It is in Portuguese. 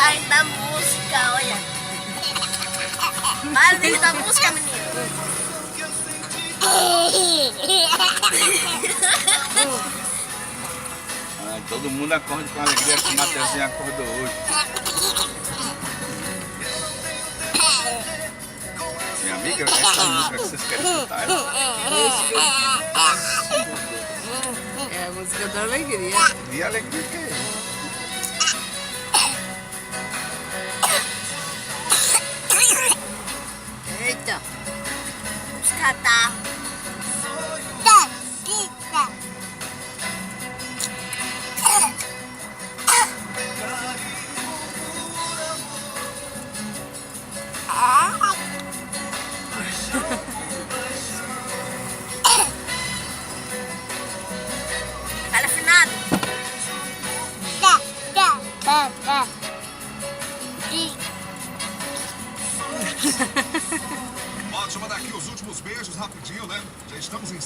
tá indo da música, olha. Para de rir da música, menino. Ai, todo mundo acorda com alegria que o Mateuzinho acordou hoje. Minha amiga, essa música que vocês querem escutar? É a música da alegria. E alegria que é? Eita. Os catarros. Fala, afinado. Pode mandar aqui os últimos beijos rapidinho, né? Já estamos em